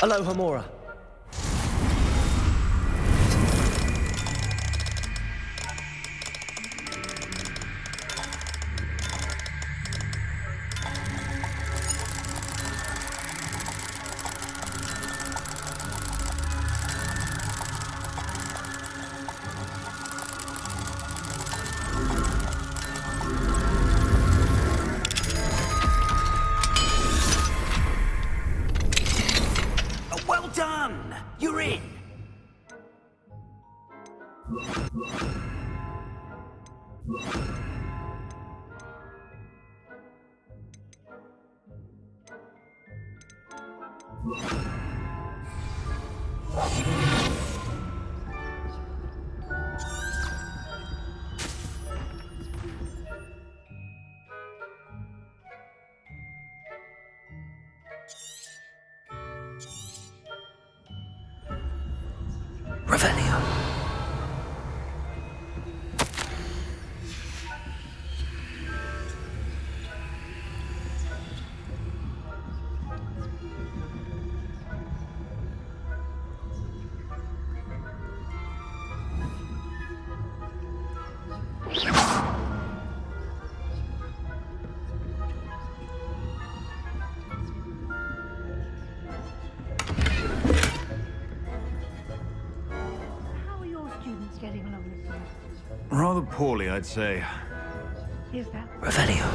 Aloha Mora. Well done! You're in! Revelio. Students getting along this year? Rather poorly, I'd say. Is that? Revelio.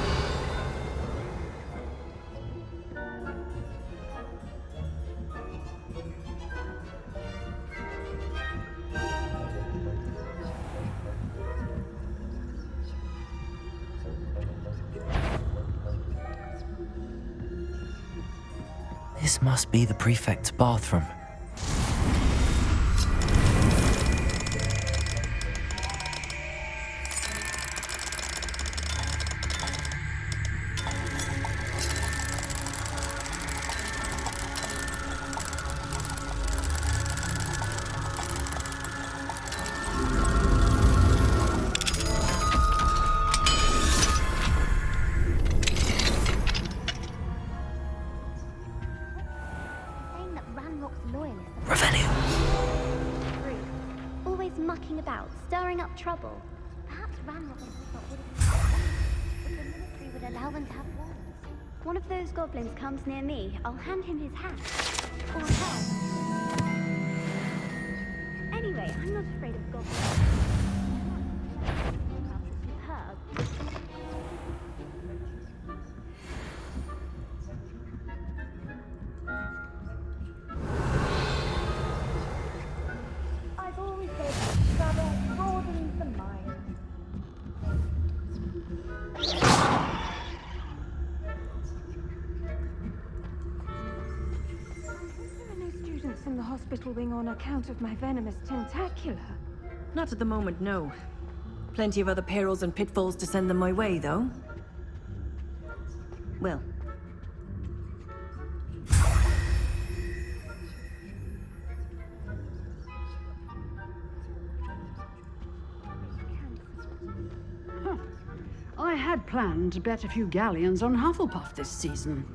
This must be the prefect's bathroom. Always mucking about, stirring up trouble. Perhaps Ranrock's thought would have been if the military would allow them to have wars. One of those goblins comes near me, I'll hand him his hat. Or help. Anyway, I'm not afraid of goblins. Superb. I've always said travel broadens the mind. There are no students in the hospital wing on account of my venomous tentacula. Not at the moment, no. Plenty of other perils and pitfalls to send them my way, though. Well. I had planned to bet a few galleons on Hufflepuff this season.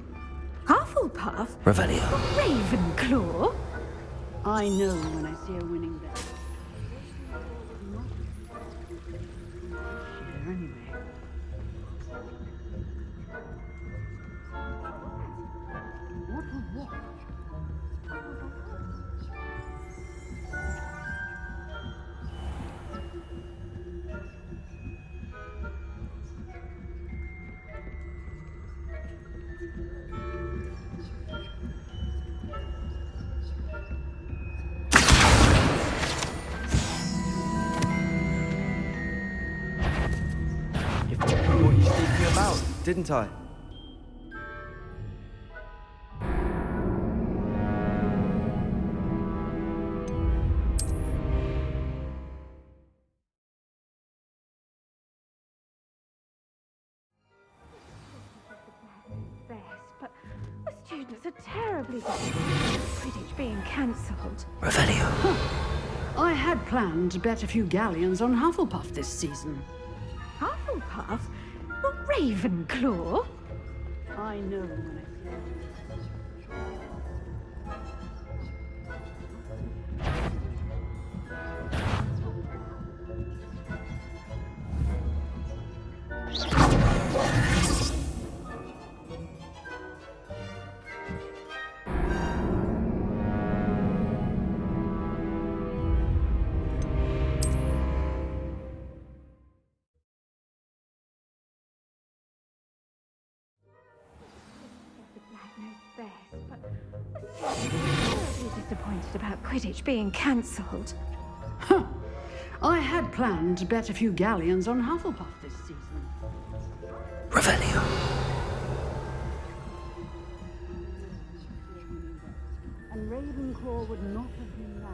Hufflepuff? Revelio. Ravenclaw? I know when I see a winning bet. Share anyway. What was what? What you speaking about, didn't I? Best, but the students are terribly disappointed with Quidditch being cancelled. Revelio. I had planned to bet a few galleons on Hufflepuff this season. Hufflepuff? Not Ravenclaw? I know when I see a winning bet. best, but I'm terribly disappointed about Quidditch being cancelled. I had planned to bet a few galleons on Hufflepuff this season. Revelio. And Ravenclaw would not have been that.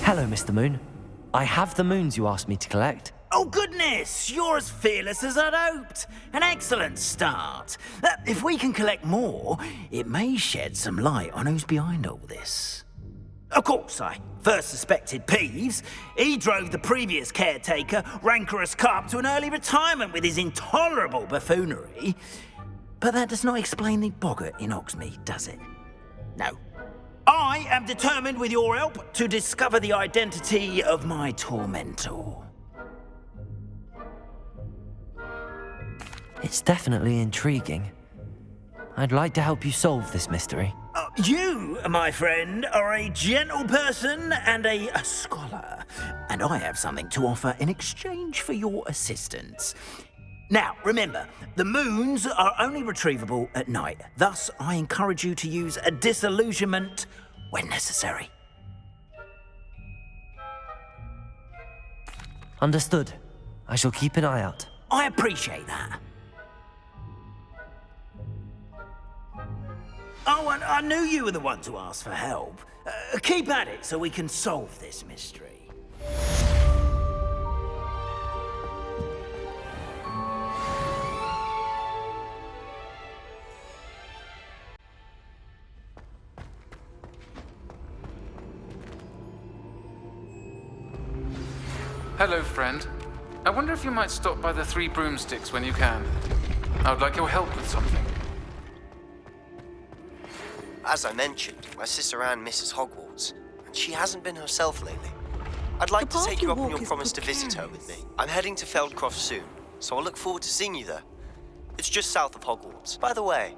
Hello, Mr. Moon. I have the moons you asked me to collect. Oh, goodness! You're as fearless as I'd hoped. An excellent start. If we can collect more, it may shed some light on who's behind all this. Of course, I first suspected Peeves. He drove the previous caretaker, Rancorous Carp, to an early retirement with his intolerable buffoonery. But that does not explain the boggart in Hogsmeade, does it? No. I am determined, with your help, to discover the identity of my tormentor. It's definitely intriguing. I'd like to help you solve this mystery. You, my friend, are a gentle person and a scholar, and I have something to offer in exchange for your assistance. Now, remember, the moons are only retrievable at night. Thus, I encourage you to use a disillusionment when necessary. Understood. I shall keep an eye out. I appreciate that. Oh, and I knew you were the one to ask for help. Keep at it so we can solve this mystery. Hello, friend. I wonder if you might stop by the Three Broomsticks when you can. I would like your help with something. As I mentioned, my sister Anne misses Hogwarts, and she hasn't been herself lately. I'd like to take you up on your promise to visit her with me. I'm heading to Feldcroft soon, so I'll look forward to seeing you there. It's just south of Hogwarts. By the way,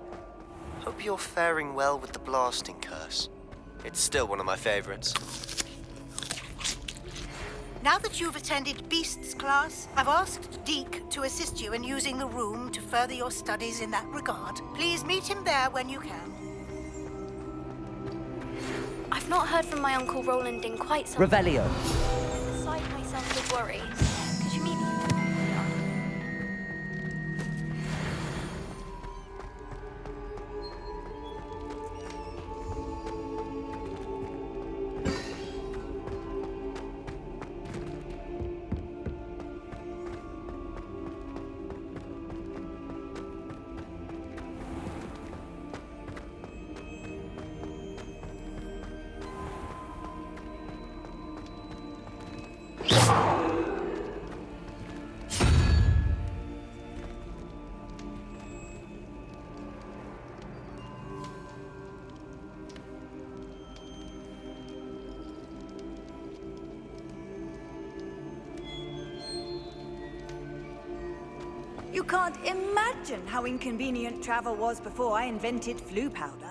hope you're faring well with the blasting curse. It's still one of my favorites. Now that you've attended Beasts class, I've asked Deke to assist you in using the room to further your studies in that regard. Please meet him there when you can. I've not heard from my Uncle Roland in quite some Revelio. Beside myself with worry. Could you meet me? You can't imagine how inconvenient travel was before I invented flu powder.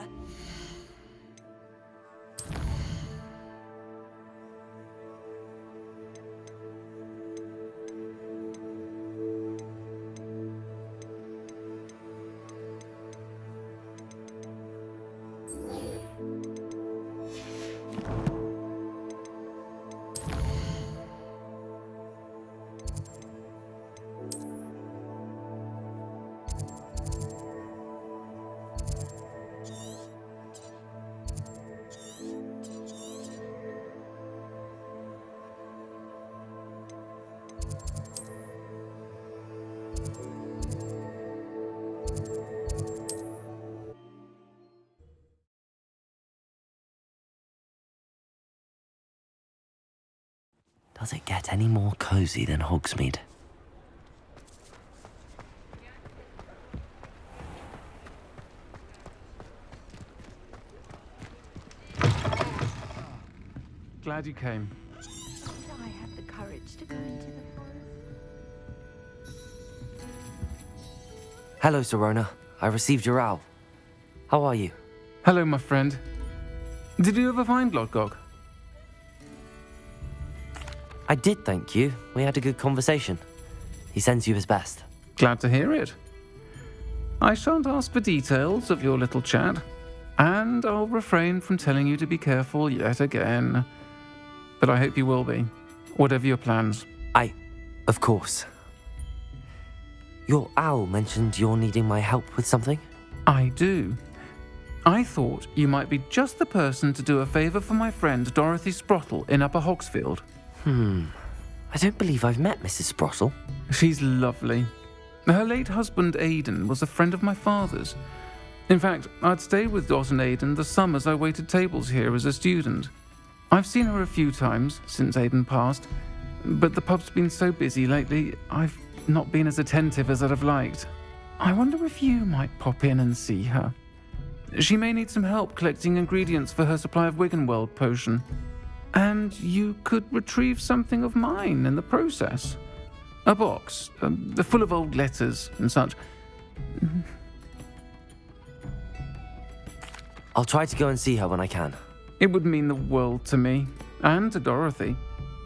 Does it get any more cozy than Hogsmeade? Glad you came. Did I have the courage to go into the forest? Hello, Serona. I received your owl. How are you? Hello, my friend. Did you ever find Lodgok? I did, thank you. We had a good conversation. He sends you his best. Glad to hear it. I shan't ask for details of your little chat, and I'll refrain from telling you to be careful yet again. But I hope you will be, whatever your plans. Of course. Your owl mentioned you're needing my help with something? I do. I thought you might be just the person to do a favour for my friend Dorothy Sprottle in Upper Hogsfield. I don't believe I've met Mrs. Sprottle. She's lovely. Her late husband Aidan was a friend of my father's. In fact, I'd stayed with Dot and Aidan the summers I waited tables here as a student. I've seen her a few times since Aidan passed, but the pub's been so busy lately, I've not been as attentive as I'd have liked. I wonder if you might pop in and see her. She may need some help collecting ingredients for her supply of Wiggenweld potion. And you could retrieve something of mine in the process. A box, full of old letters and such. I'll try to go and see her when I can. It would mean the world to me, and to Dorothy.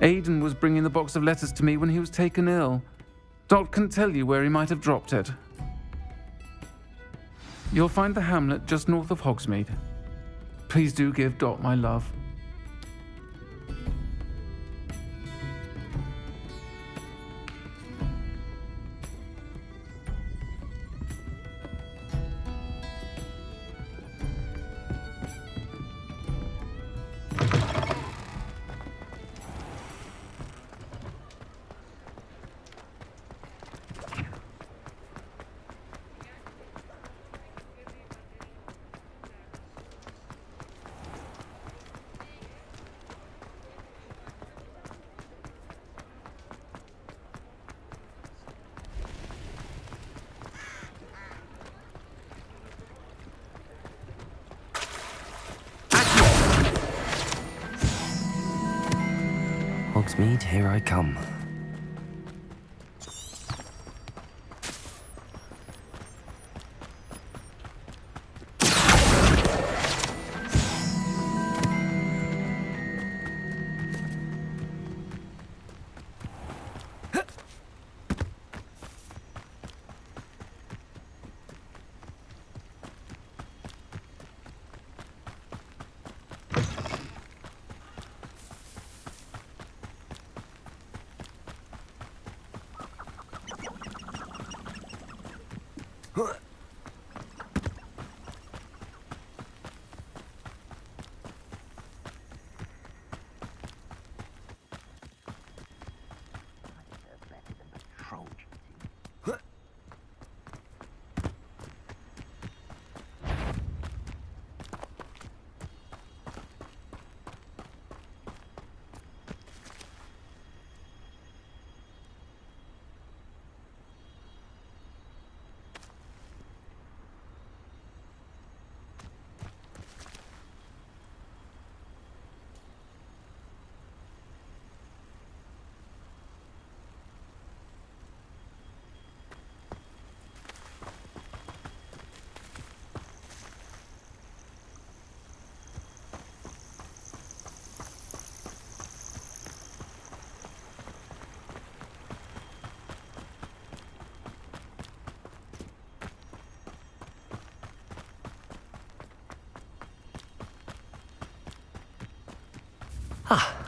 Aidan was bringing the box of letters to me when he was taken ill. Dot can tell you where he might have dropped it. You'll find the hamlet just north of Hogsmeade. Please do give Dot my love. Hogsmeade, here I come.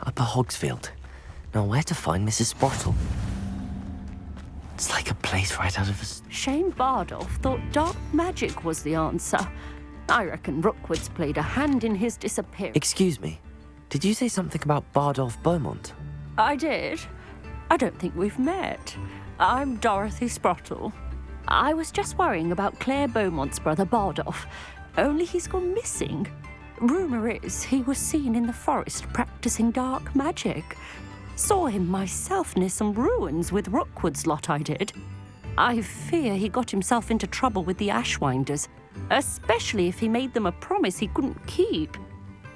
Upper Hogsfield. Now where to find Mrs. Sprottle? It's like a place right out of a... Shane Bardolph thought dark magic was the answer. I reckon Rookwood's played a hand in his disappearance. Excuse me, did you say something about Bardolph Beaumont? I did. I don't think we've met. I'm Dorothy Sprottle. I was just worrying about Claire Beaumont's brother Bardolph, only he's gone missing. Rumour is he was seen in the forest practicing dark magic. Saw him myself near some ruins with Rookwood's lot, I did. I fear he got himself into trouble with the Ashwinders, especially if he made them a promise he couldn't keep.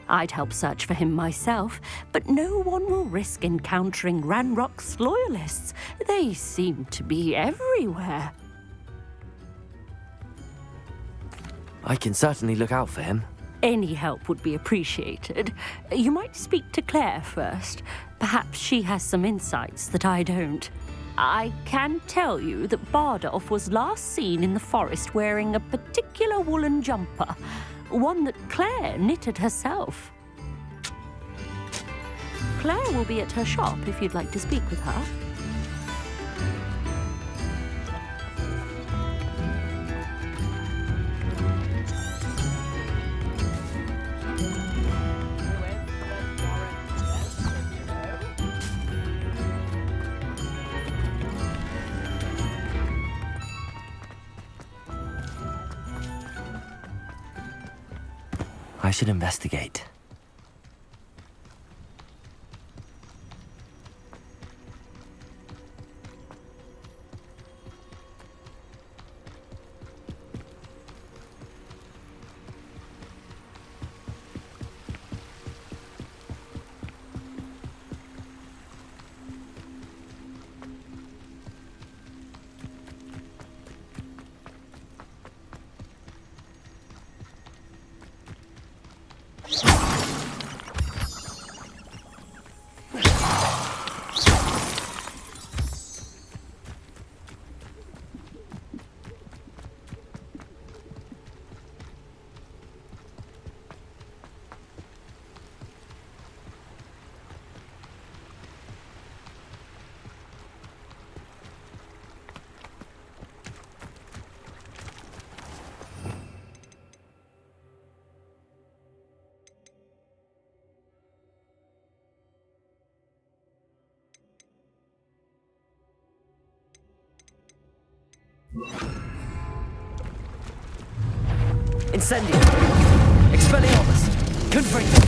I'd help search for him myself, but no one will risk encountering Ranrock's loyalists. They seem to be everywhere. I can certainly look out for him. Any help would be appreciated. You might speak to Claire first. Perhaps she has some insights that I don't. I can tell you that Bardolph was last seen in the forest wearing a particular woolen jumper, one that Claire knitted herself. Claire will be at her shop if you'd like to speak with her. I should investigate. Incendio! Expelliarmus! Confringo!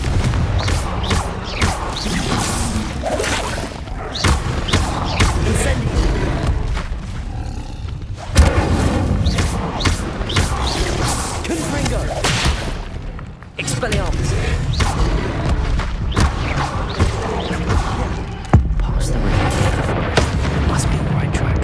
Incendio! Confringo! Expelliarmus! Past the river. Must be on the right track.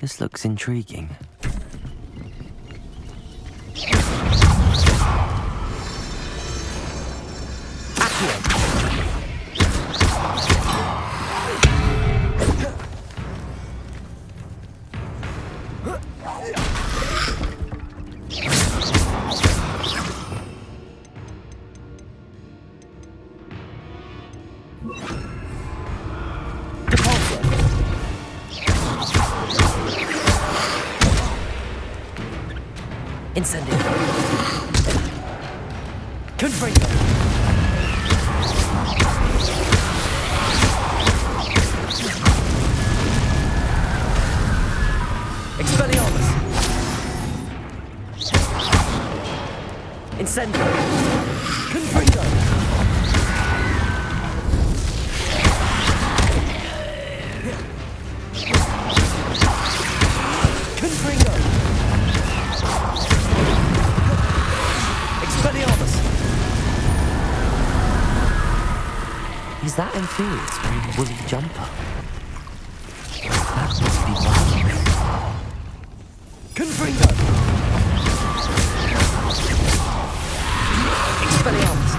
This looks intriguing. Incendio. Confringo. Expelliarmus. Incendio. Confringo. Confringo. Expelliarmus! Is that Inferior's wearing a woolly jumper? That must be Bardolph. Confringo! Expelliarmus.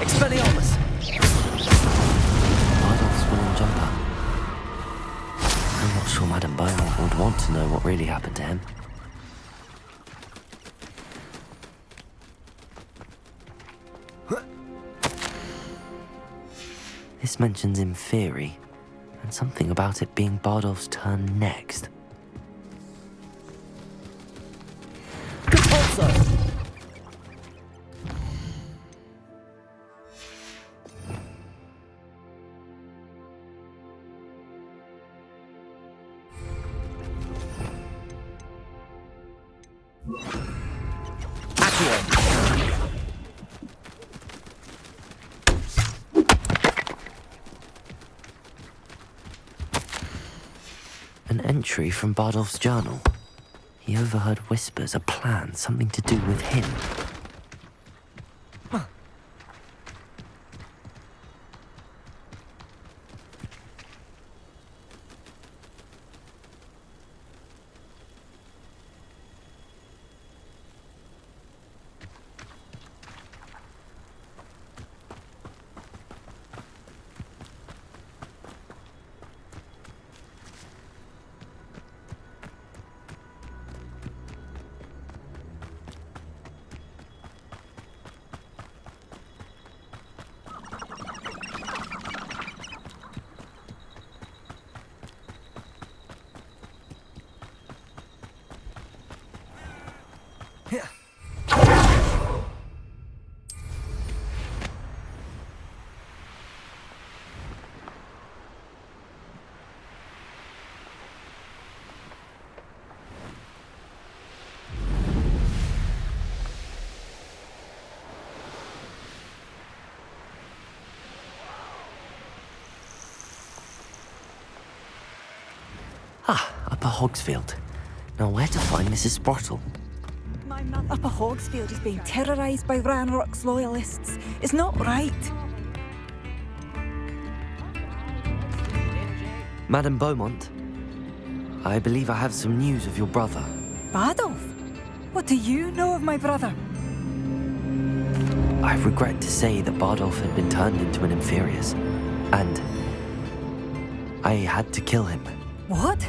Expelliarmus! Bardolph's woolen jumper. I'm not sure Madame Beaumont would want to know what really happened to him. This mentions Inferi, and something about it being Bardolph's turn next. Compulso! An entry from Bardolph's journal. He overheard whispers, a plan, something to do with him. Upper Hogsfield. Now where to find Mrs. Sprottle? My mother Upper Hogsfield is being terrorised by Ranrock's loyalists. It's not right. Madame Beaumont, I believe I have some news of your brother. Bardolph? What do you know of my brother? I regret to say that Bardolph had been turned into an Inferius, and I had to kill him. What?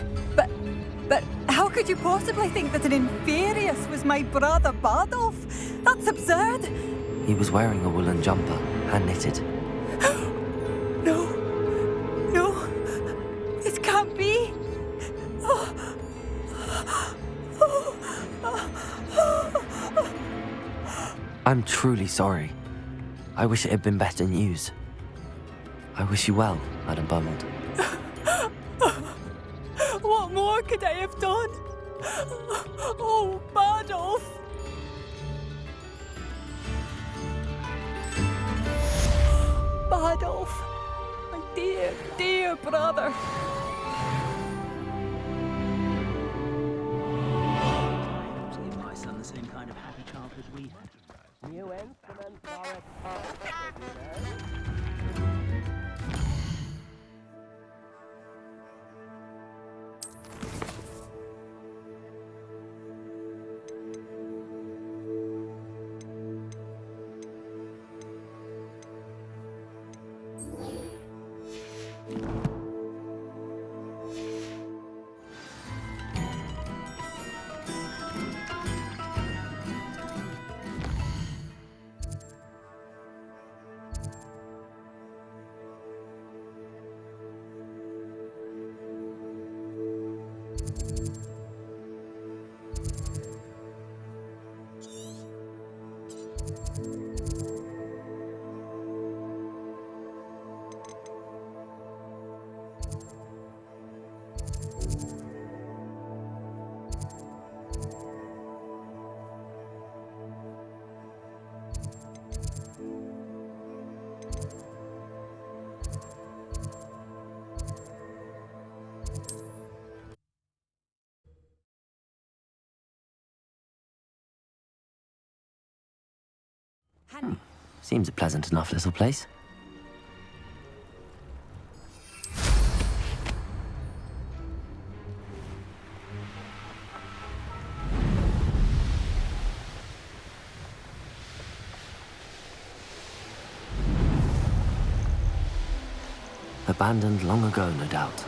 But how could you possibly think that an Inferius was my brother Bardolph? That's absurd. He was wearing a woolen jumper, hand-knitted. No. It can't be. I'm truly sorry. I wish it had been better news. I wish you well, Madame Beaumont. What more could I have done? Oh, Bardolph! Bardolph! My dear, dear brother! Give my son the same kind of happy childhood we had. New instruments are Seems a pleasant enough little place. Abandoned long ago, no doubt.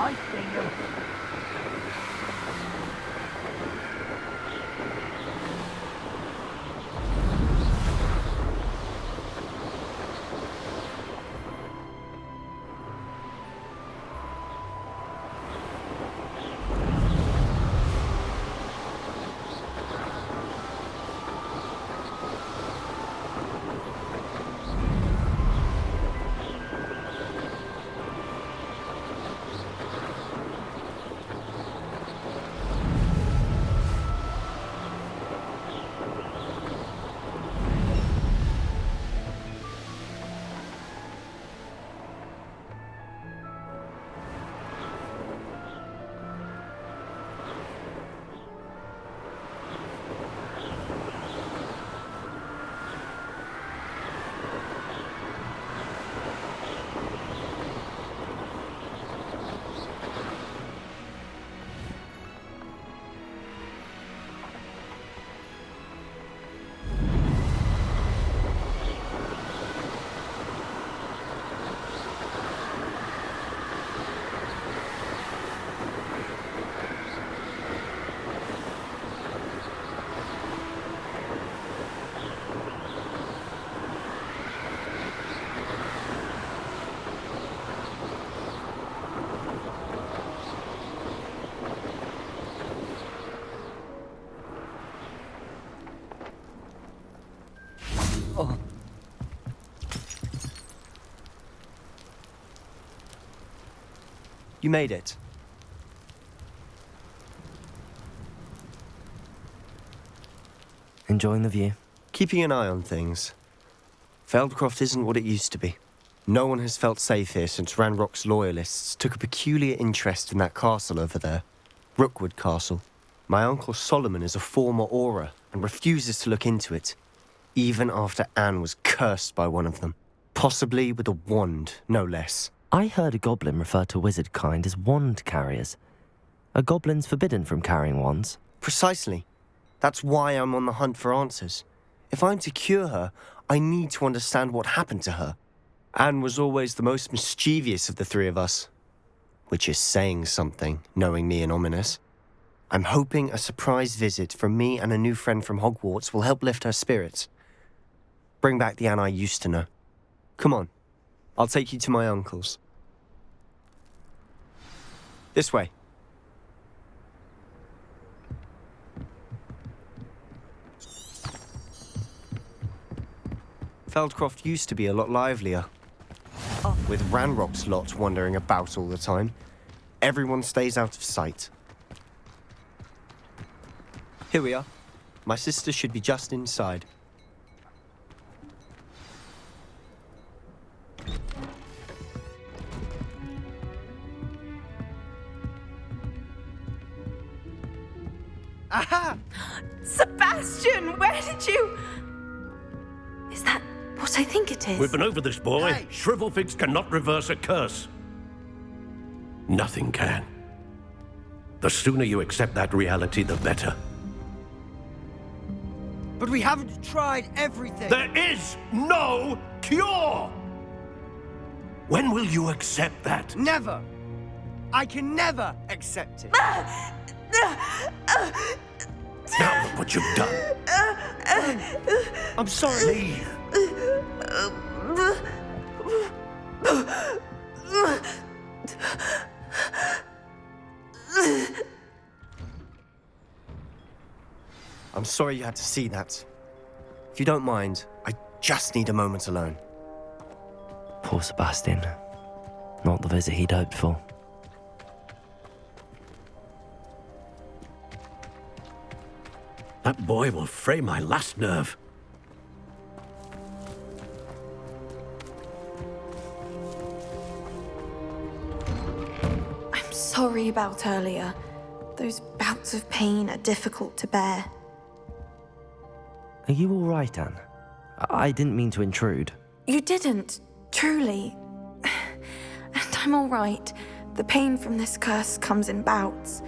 I see you. You made it. Enjoying the view? Keeping an eye on things. Feldcroft isn't what it used to be. No one has felt safe here since Ranrock's loyalists took a peculiar interest in that castle over there. Rookwood Castle. My uncle Solomon is a former Auror and refuses to look into it, even after Anne was cursed by one of them. Possibly with a wand, no less. I heard a goblin refer to wizard kind as wand carriers. Are goblins forbidden from carrying wands? Precisely. That's why I'm on the hunt for answers. If I'm to cure her, I need to understand what happened to her. Anne was always the most mischievous of the three of us. Which is saying something, knowing me and Ominous. I'm hoping a surprise visit from me and a new friend from Hogwarts will help lift her spirits. Bring back the Anne I used to know. Come on. I'll take you to my uncle's. This way. Feldcroft used to be a lot livelier. With Ranrock's lot wandering about all the time, everyone stays out of sight. Here we are. My sister should be just inside. Aha! Sebastian, where did you... Is that what I think it is? We've been over this, boy. Hey. Shrivelfigs cannot reverse a curse. Nothing can. The sooner you accept that reality, the better. But we haven't tried everything. There is no cure! When will you accept that? Never. I can never accept it. Now look what you've done. I'm sorry. Leave. I'm sorry you had to see that. If you don't mind, I just need a moment alone. Poor Sebastian. Not the visit he'd hoped for. That boy will fray my last nerve. I'm sorry about earlier. Those bouts of pain are difficult to bear. Are you all right, Anne? I didn't mean to intrude. You didn't, truly. And I'm all right. The pain from this curse comes in bouts,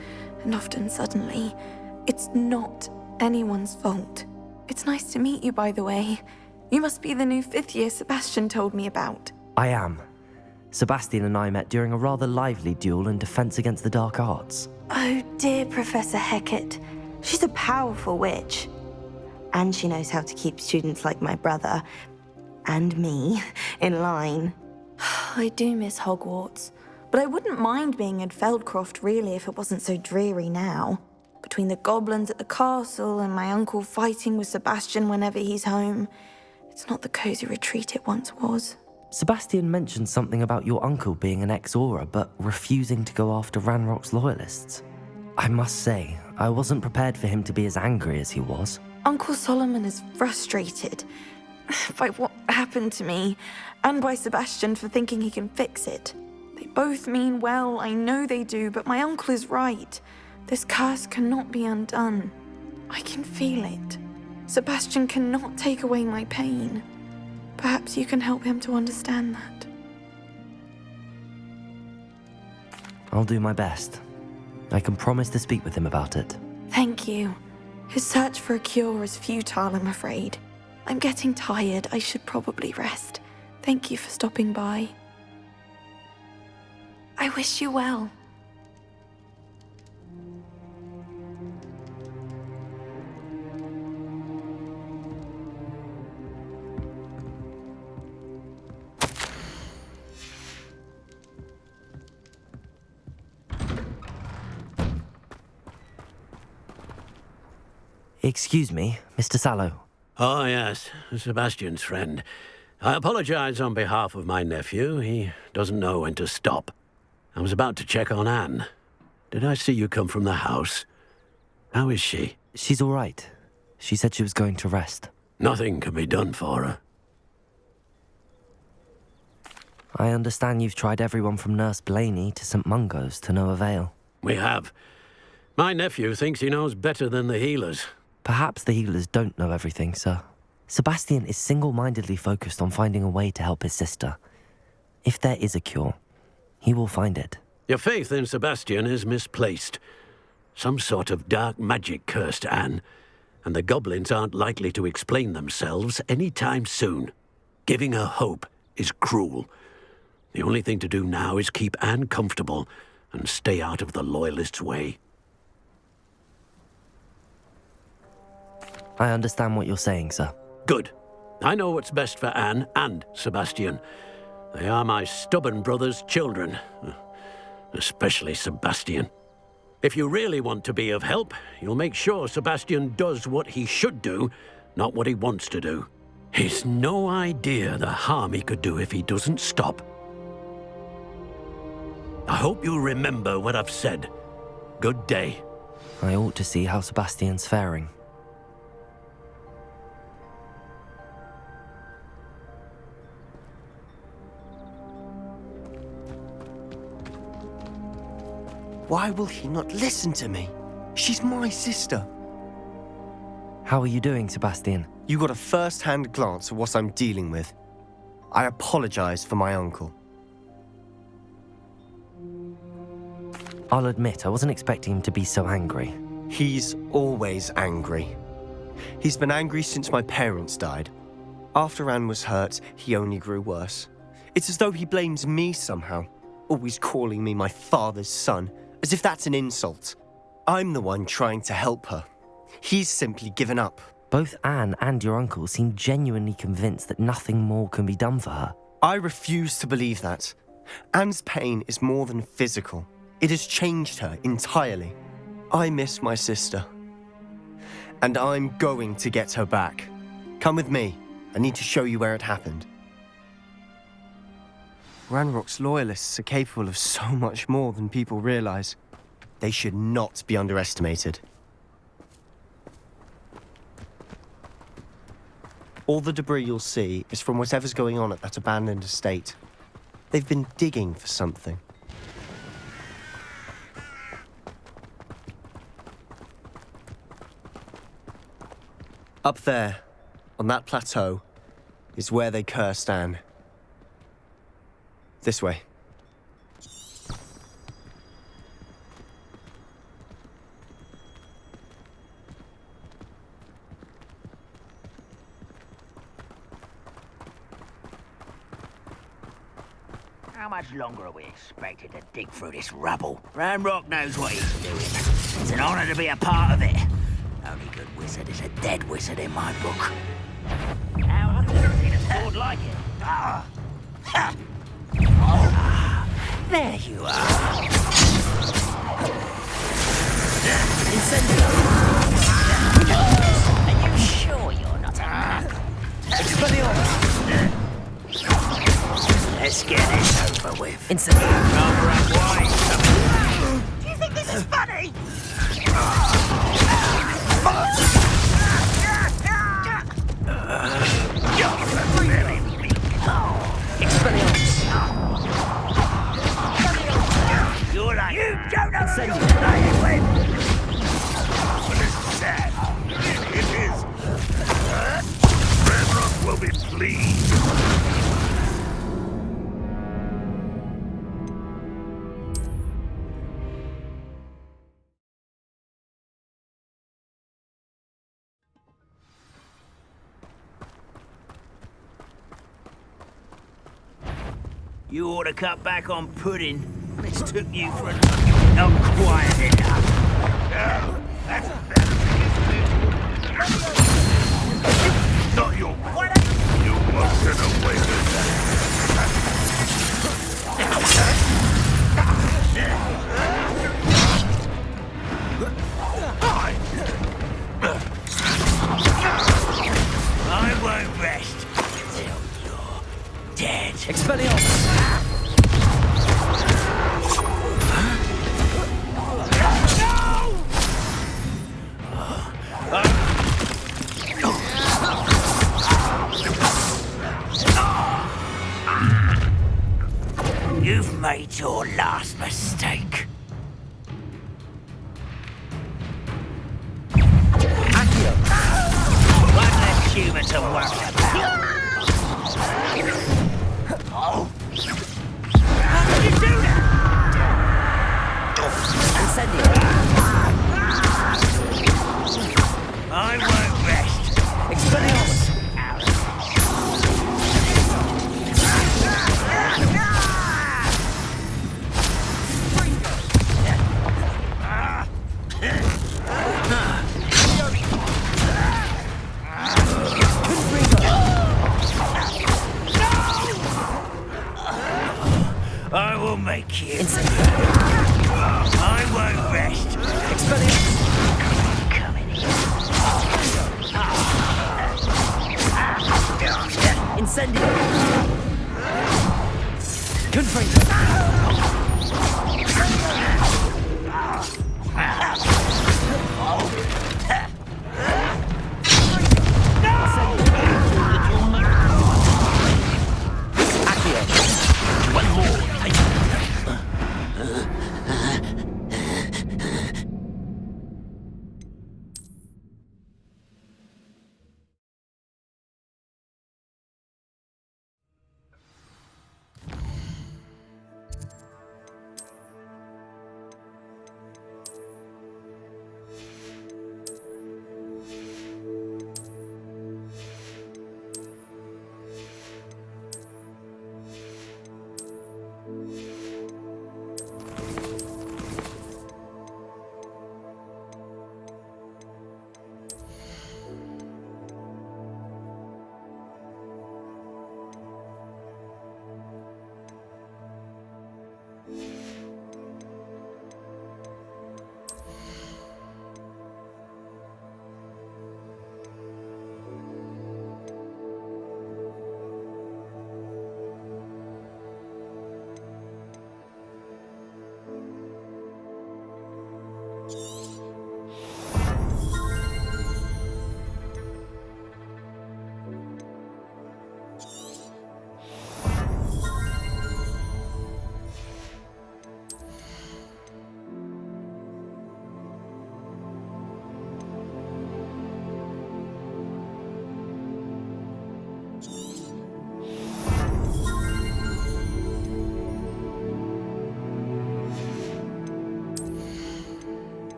and often suddenly. It's not anyone's fault. It's nice to meet you, by the way. You must be the new 5th year Sebastian told me about. I am. Sebastian and I met during a rather lively duel in Defense Against the Dark Arts. Oh, dear Professor Hecat. She's a powerful witch. And she knows how to keep students like my brother, and me, in line. I do miss Hogwarts, but I wouldn't mind being in Feldcroft, really, if it wasn't so dreary now. Between the goblins at the castle and my uncle fighting with Sebastian whenever he's home, it's not the cozy retreat it once was. Sebastian mentioned something about your uncle being an ex-Auror, but refusing to go after Ranrock's loyalists. I must say, I wasn't prepared for him to be as angry as he was. Uncle Solomon is frustrated by what happened to me, and by Sebastian for thinking he can fix it. They both mean well, I know they do, but my uncle is right. This curse cannot be undone. I can feel it. Sebastian cannot take away my pain. Perhaps you can help him to understand that. I'll do my best. I can promise to speak with him about it. Thank you. His search for a cure is futile, I'm afraid. I'm getting tired. I should probably rest. Thank you for stopping by. I wish you well. Excuse me, Mr. Sallow. Oh, yes, Sebastian's friend. I apologize on behalf of my nephew. He doesn't know when to stop. I was about to check on Anne. Did I see you come from the house? How is she? She's all right. She said she was going to rest. Nothing can be done for her. I understand you've tried everyone from Nurse Blaney to St. Mungo's to no avail. We have. My nephew thinks he knows better than the healers. Perhaps the healers don't know everything, sir. Sebastian is single-mindedly focused on finding a way to help his sister. If there is a cure, he will find it. Your faith in Sebastian is misplaced. Some sort of dark magic cursed Anne, and the goblins aren't likely to explain themselves anytime soon. Giving her hope is cruel. The only thing to do now is keep Anne comfortable and stay out of the Loyalists' way. I understand what you're saying, sir. Good. I know what's best for Anne and Sebastian. They are my stubborn brother's children. Especially Sebastian. If you really want to be of help, you'll make sure Sebastian does what he should do, not what he wants to do. He's no idea the harm he could do if he doesn't stop. I hope you'll remember what I've said. Good day. I ought to see how Sebastian's faring. Why will he not listen to me? She's my sister. How are you doing, Sebastian? You got a first-hand glance at what I'm dealing with. I apologize for my uncle. I'll admit, I wasn't expecting him to be so angry. He's always angry. He's been angry since my parents died. After Anne was hurt, he only grew worse. It's as though he blames me somehow, always calling me my father's son, as if that's an insult. I'm the one trying to help her. He's simply given up. Both Anne and your uncle seem genuinely convinced that nothing more can be done for her. I refuse to believe that. Anne's pain is more than physical. It has changed her entirely. I miss my sister. And I'm going to get her back. Come with me. I need to show you where it happened. Ranrock's loyalists are capable of so much more than people realize. They should not be underestimated. All the debris you'll see is from whatever's going on at that abandoned estate. They've been digging for something. Up there, on that plateau, is where they cursed Anne. This way. How much longer are we expected to dig through this rubble? Ranrock knows what he's doing. It's an honor to be a part of it. Only good wizard is a dead wizard in my book. Now, I've never seen a sword like it. There you are. Incendio! Are you sure you're not a man? Expelliarmus! Let's get this over with. Incendio! Do you think this is funny? Expelliarmus! You're like, you don't know what you're playing with! But it's sad. It is. Ranrock will be pleased. You ought to cut back on pudding. This took you for not quiet enough. No, that's better. Not your fault. You must have awakened. I won't rest till you're dead. Expelliarmus! You've made your last mistake. Accio! One less human to worry about. Oh! How did you do that? Incendio! I won't rest. Expelliarmus! I will make you. I won't rest. Expelliarmus. Come in here. Incendio. Confringo.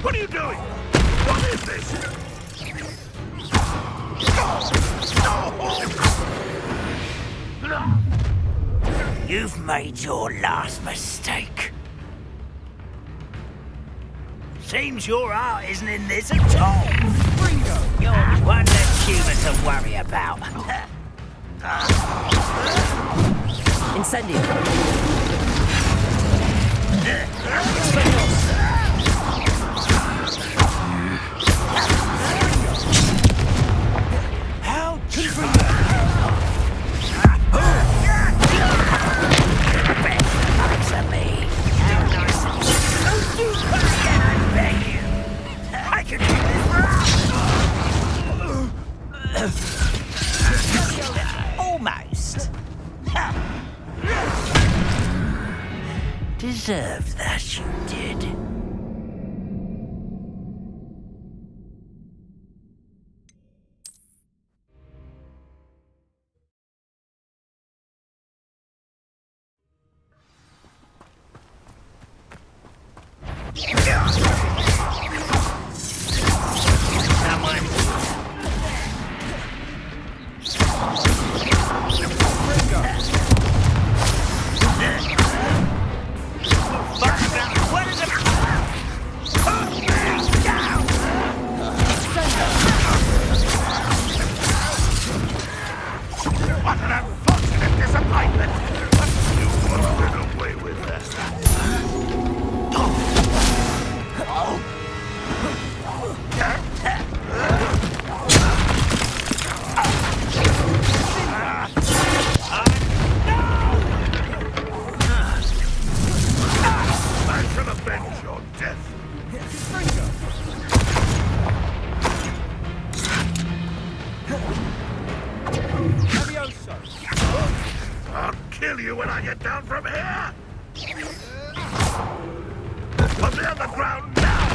What are you doing? What is this? You've made your last mistake. Seems your heart isn't in this at all. You're one less human to worry about. Incendio. How true! I can do this. Almost. Deserved that, you did. What an unfortunate disappointment! You won't get away with that. I shall avenge your death. I'll kill you when I get down from here! Put me on the ground now!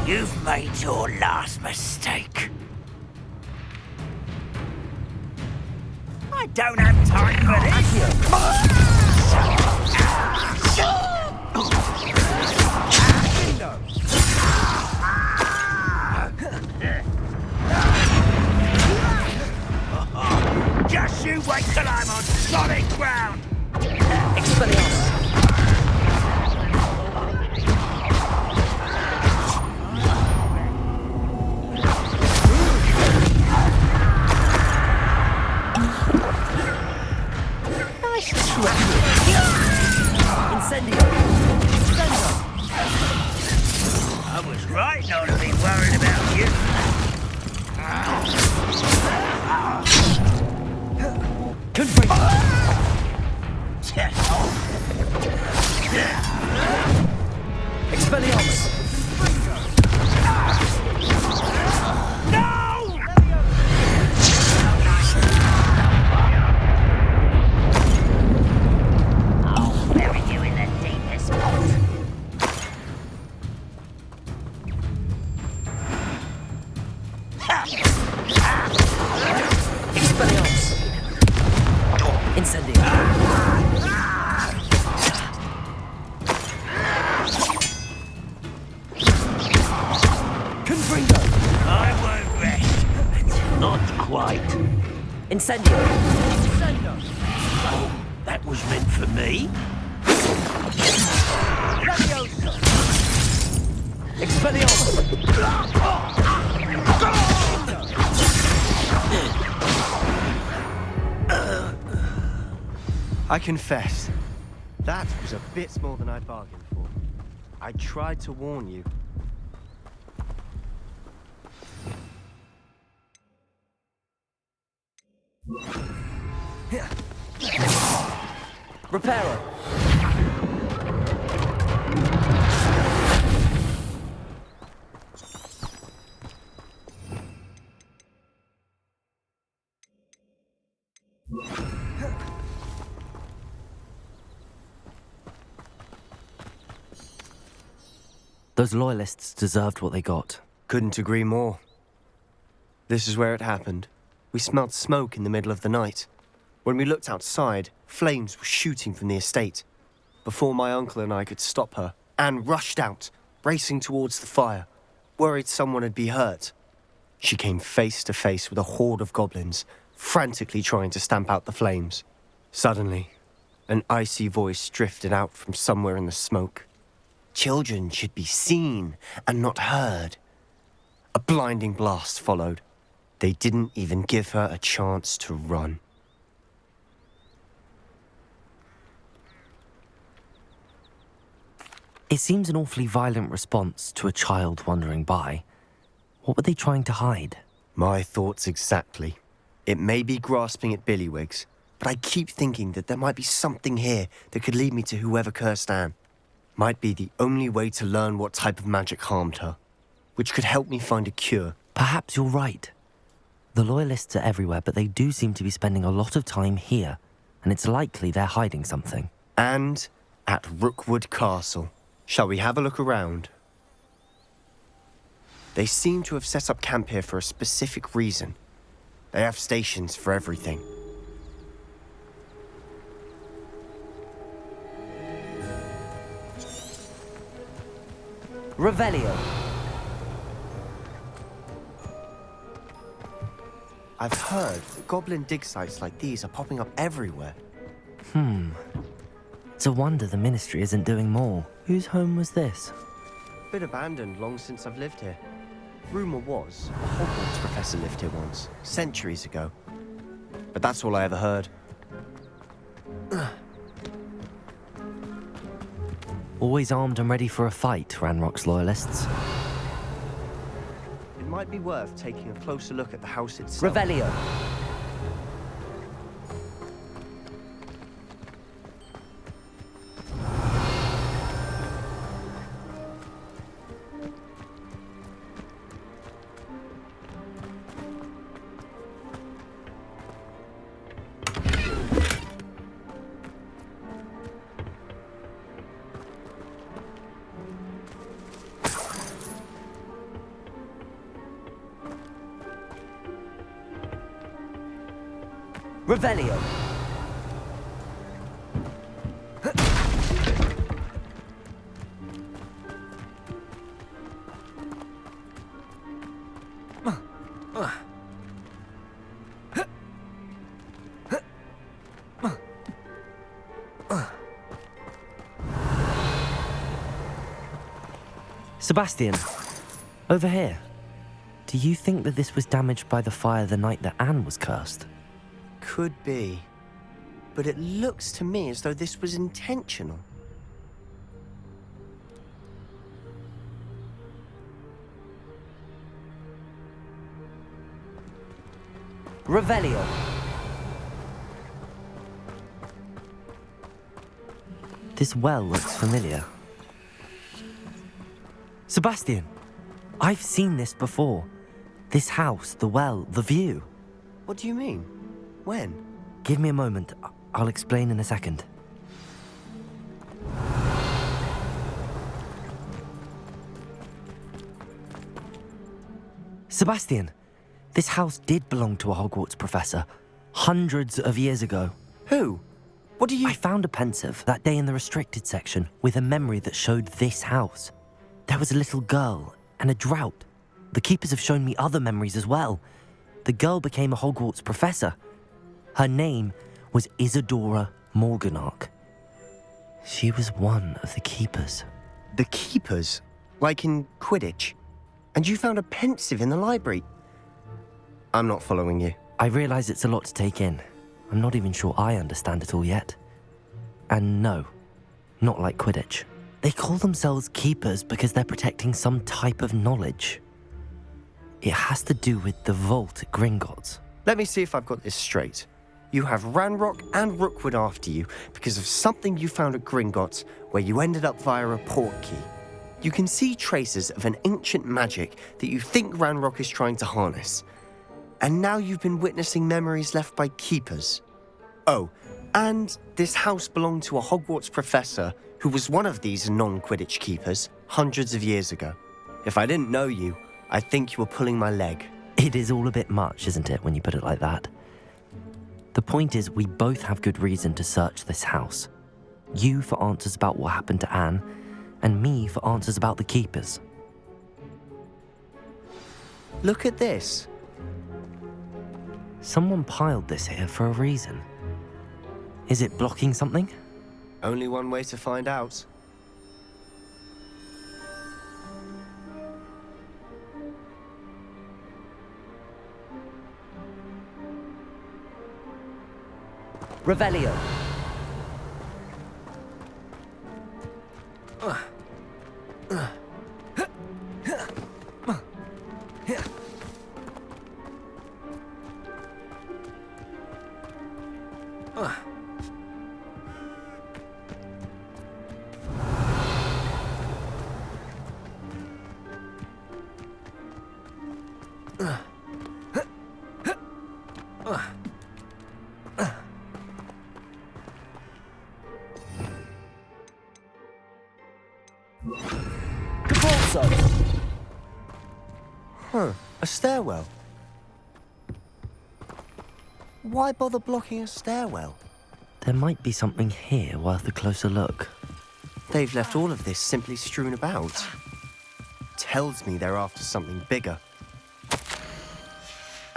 You've made your last mistake. I don't have time for this. Just you wait till I'm on solid ground. Expelliarmus. Nice try. Incendio. I was right not to be worried about you. Expelliarmus. No! I'll bury you in the deepest pot. Expelliarmus. Incendio. I won't rest. Not quite. Incendio. Oh, that was meant for me. Expelliarmus. I confess, that was a bit more than I bargained for. I tried to warn you. Reparo! Those loyalists deserved what they got. Couldn't agree more. This is where it happened. We smelled smoke in the middle of the night. When we looked outside, flames were shooting from the estate. Before my uncle and I could stop her, Anne rushed out, racing towards the fire, worried someone had been hurt. She came face to face with a horde of goblins, frantically trying to stamp out the flames. Suddenly, an icy voice drifted out from somewhere in the smoke. Children should be seen and not heard. A blinding blast followed. They didn't even give her a chance to run. It seems an awfully violent response to a child wandering by. What were they trying to hide? My thoughts exactly. It may be grasping at billywhigs, but I keep thinking that there might be something here that could lead me to whoever cursed Anne. Might be the only way to learn what type of magic harmed her, which could help me find a cure. Perhaps you're right. The Loyalists are everywhere, but they do seem to be spending a lot of time here, and it's likely they're hiding something. And at Rookwood Castle. Shall we have a look around? They seem to have set up camp here for a specific reason. They have stations for everything. Revelio. I've heard that goblin dig sites like these are popping up everywhere. It's a wonder the Ministry isn't doing more. Whose home was this? Been abandoned long since I've lived here. Rumour was a Hogwarts professor lived here once, centuries ago. But that's all I ever heard. Always armed and ready for a fight, Ranrock's Loyalists. It might be worth taking a closer look at the house itself. Revelio. Revelio. Sebastian, over here. Do you think that this was damaged by the fire the night that Anne was cursed? Could be. But it looks to me as though this was intentional. Revelio. This well looks familiar. Sebastian, I've seen this before. This house, the well, the view. What do you mean? When? Give me a moment. I'll explain in a second. Sebastian, this house did belong to a Hogwarts professor, hundreds of years ago. Who? What do you... I found a pensive that day in the restricted section with a memory that showed this house. There was a little girl and a drought. The keepers have shown me other memories as well. The girl became a Hogwarts professor. Her name was Isadora Morganach. She was one of the keepers. The keepers? Like in Quidditch? And you found a pensive in the library? I'm not following you. I realize it's a lot to take in. I'm not even sure I understand it all yet. And no, not like Quidditch. They call themselves keepers because they're protecting some type of knowledge. It has to do with the vault at Gringotts. Let me see if I've got this straight. you have Ranrock and Rookwood after you because of something you found at Gringotts, where you ended up via a portkey. You can see traces of an ancient magic that you think Ranrock is trying to harness. And now you've been witnessing memories left by keepers. Oh, and this house belonged to a Hogwarts professor who was one of these non-Quidditch keepers hundreds of years ago. If I didn't know you, I'd think you were pulling my leg. It is all a bit much, isn't it, when you put it like that? The point is, we both have good reason to search this house. You for answers about what happened to Anne, and me for answers about the keepers. Look at this. Someone piled this here for a reason. Is it blocking something? Only one way to find out. Revelio. Huh, a stairwell. Why bother blocking a stairwell? There might be something here worth a closer look. They've left all of this simply strewn about. Tells me they're after something bigger.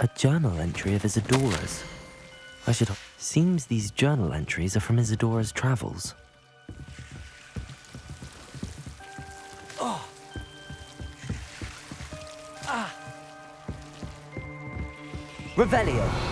A journal entry of Isadora's. Seems these journal entries are from Isadora's travels. Revelio.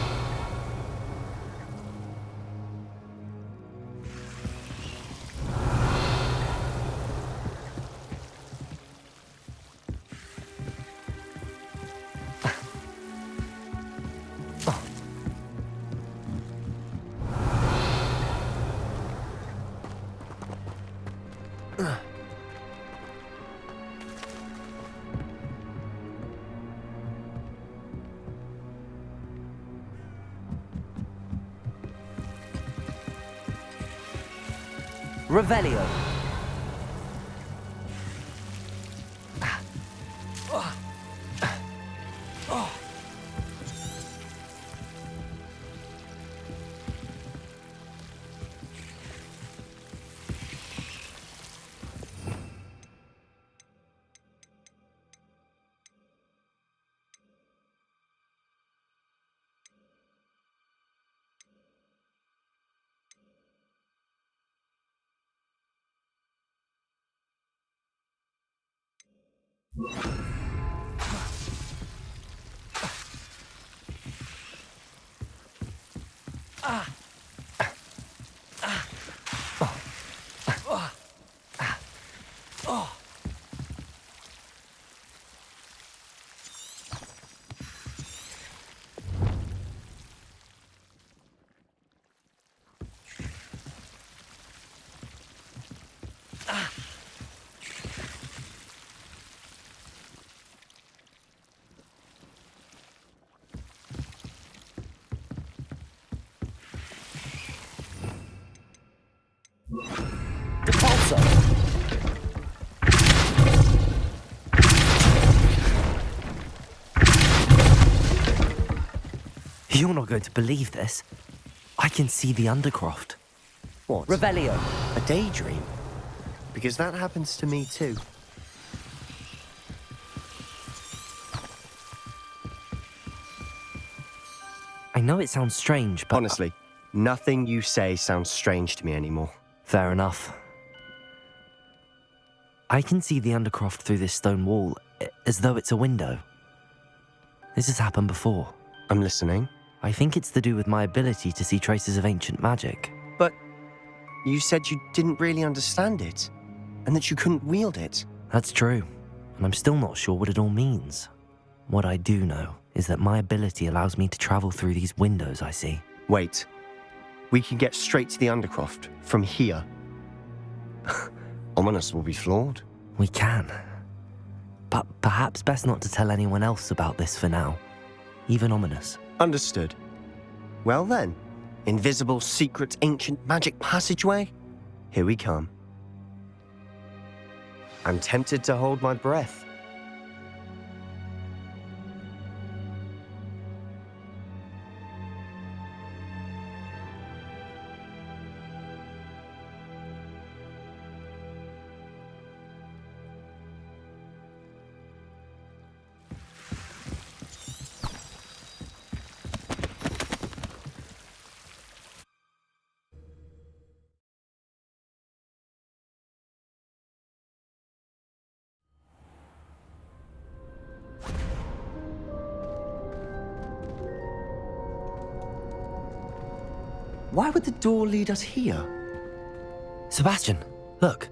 Revelio. You're not going to believe this. I can see the Undercroft. What? Revelio. A daydream? Because that happens to me too. I know it sounds strange, but... Honestly, nothing you say sounds strange to me anymore. Fair enough. I can see the Undercroft through this stone wall, as though it's a window. This has happened before. I'm listening. I think it's to do with my ability to see traces of ancient magic. But you said you didn't really understand it, and that you couldn't wield it. That's true, and I'm still not sure what it all means. What I do know is that my ability allows me to travel through these windows I see. Wait, We can get straight to the Undercroft from here. Ominous will be flawed. We can. But perhaps best not to tell anyone else about this for now. Even Ominous. Understood. Well then, invisible, secret, ancient magic passageway? Here we come. I'm tempted to hold my breath. Why would the door lead us here? Sebastian, look.